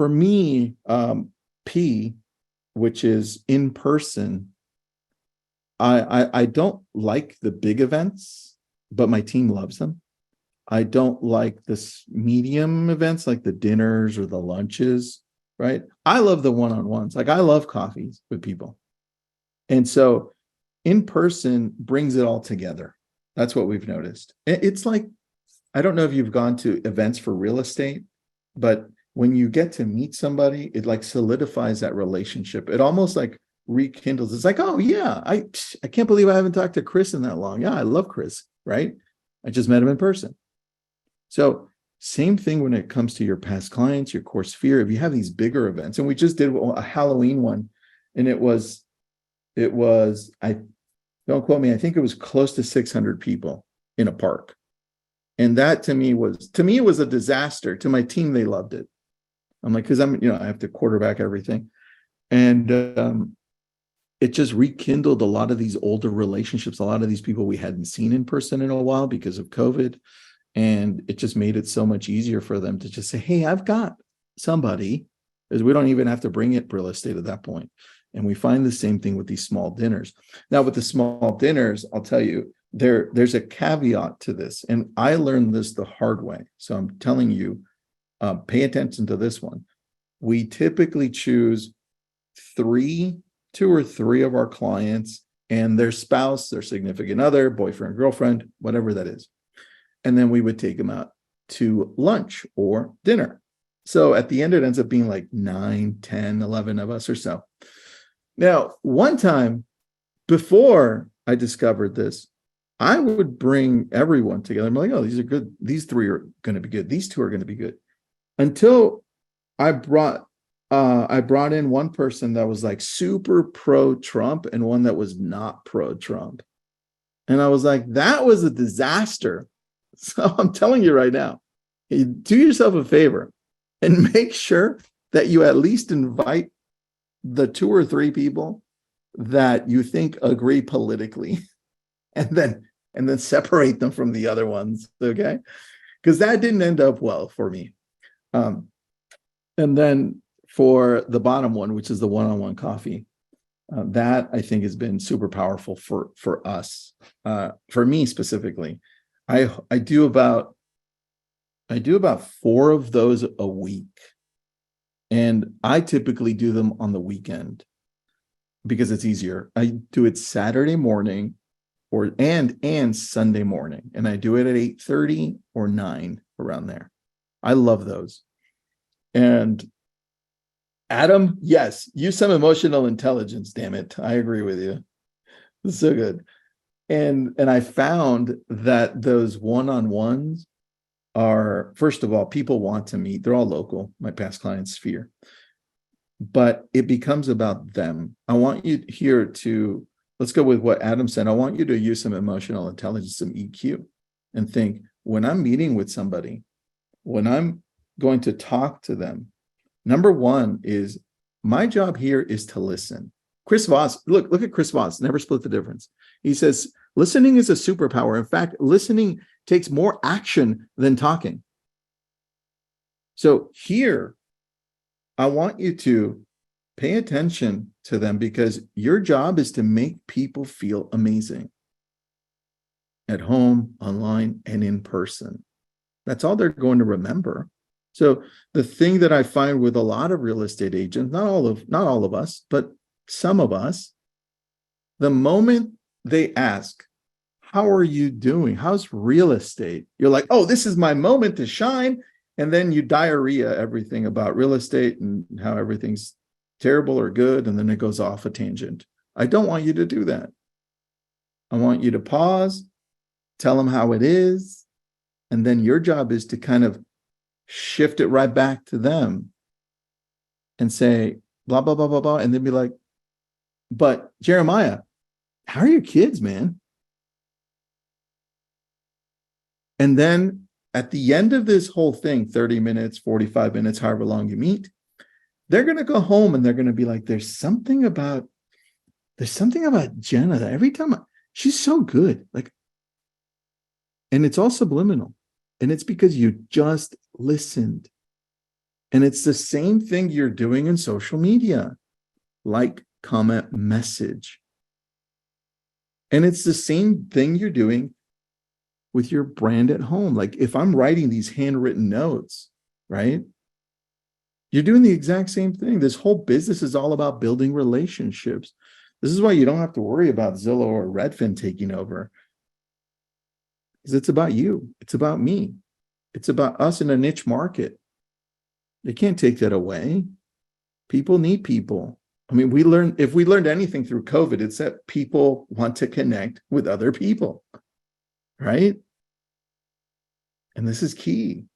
For me, P, which is in person, I don't like the big events, but my team loves them. I don't like this medium events like the dinners or the lunches, right? I love the one-on-ones. Like I love coffees with people. And so in person brings it all together. That's what we've noticed. It's like, I don't know if you've gone to events for real estate, but when you get to meet somebody, it like solidifies that relationship. It almost like rekindles. It's like, oh yeah, I can't believe I haven't talked to Chris in that long. Yeah, I love Chris, right? I just met him in person. So same thing when it comes to your past clients, your core sphere. If you have these bigger events, and we just did a Halloween one, and it was, I don't quote me, I think it was close to 600 people in a park. And that to me, it was a disaster. To my team, they loved it. I'm like, because I have to quarterback everything. And it just rekindled a lot of these older relationships, a lot of these people we hadn't seen in person in a while because of COVID. And it just made it so much easier for them to just say, hey, I've got somebody, because we don't even have to bring it real estate at that point. And we find the same thing with these small dinners. Now, with the small dinners, I'll tell you, there's a caveat to this. And I learned this the hard way. So I'm telling you, pay attention to this one. We typically choose two or three of our clients and their spouse, their significant other, boyfriend, girlfriend, whatever that is. And then we would take them out to lunch or dinner. So at the end, it ends up being like 9, 10, 11 of us or so. Now, one time before I discovered this, I would bring everyone together. I'm like, oh, these are good. These three are going to be good. These two are going to be good. Until I brought in one person that was like super pro-Trump and one that was not pro-Trump. And I was like, that was a disaster. So I'm telling you right now, do yourself a favor and make sure that you at least invite the 2 or 3 people that you think agree politically, and then separate them from the other ones, okay? Because that didn't end up well for me. And then for the bottom one, which is the one-on-one coffee, that I think has been super powerful for us. For me specifically, I do about 4 of those a week, and I typically do them on the weekend because it's easier. I do it Saturday morning and Sunday morning, and I do it at 8:30 or 9 around there. I love those. And Adam, yes, use some emotional intelligence, damn it. I agree with you. It's so good. And I found that those one-on-ones are, first of all, people want to meet. They're all local, my past clients sphere. But it becomes about them. I want you here to, let's go with what Adam said. I want you to use some emotional intelligence, some EQ, and think, when I'm meeting with somebody, when I'm going to talk to them, number one is my job here is to listen. Chris Voss, look at Chris Voss, never split the difference. He says, listening is a superpower. In fact, listening takes more action than talking. So here, I want you to pay attention to them, because your job is to make people feel amazing at home, online, and in person. That's all they're going to remember. So the thing that I find with a lot of real estate agents, not all of us, but some of us, the moment they ask, how are you doing? How's real estate? You're like, oh, this is my moment to shine. And then you diarrhea everything about real estate and how everything's terrible or good. And then it goes off a tangent. I don't want you to do that. I want you to pause, tell them how it is. And then your job is to kind of shift it right back to them and say, blah, blah, blah, blah, blah. And then be like, but Jeremiah, how are your kids, man? And then at the end of this whole thing, 30 minutes, 45 minutes, however long you meet, they're going to go home and they're going to be like, there's something about Jenna that every time she's so good. Like, and it's all subliminal. And it's because you just listened. And it's the same thing you're doing in social media, like, comment, message. And it's the same thing you're doing with your brand at home. Like if I'm writing these handwritten notes, right? You're doing the exact same thing. This whole business is all about building relationships. This is why you don't have to worry about Zillow or Redfin taking over. Because it's about you. It's about me. It's about us in a niche market. They can't take that away. People need people. I mean, if we learned anything through COVID, it's that people want to connect with other people, right? And this is key,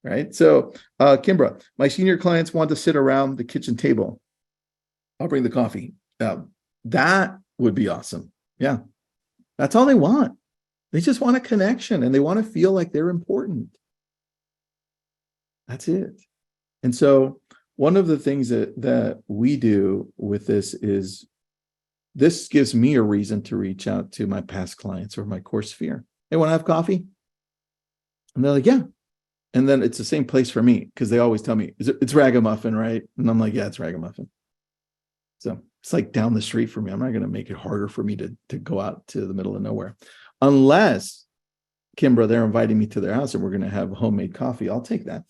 right? So, Kimbra, my senior clients want to sit around the kitchen table. I'll bring the coffee. That would be awesome. Yeah, that's all they want. They just want a connection and they want to feel like they're important. That's it. And so one of the things that we do with this is this gives me a reason to reach out to my past clients or my core sphere. Hey, want to have coffee? And they're like, yeah. And then it's the same place for me because they always tell me it's Ragamuffin, right? And I'm like, yeah, it's Ragamuffin. So it's like down the street for me. I'm not going to make it harder for me to go out to the middle of nowhere. Unless, Kimbra, they're inviting me to their house and we're going to have homemade coffee. I'll take that.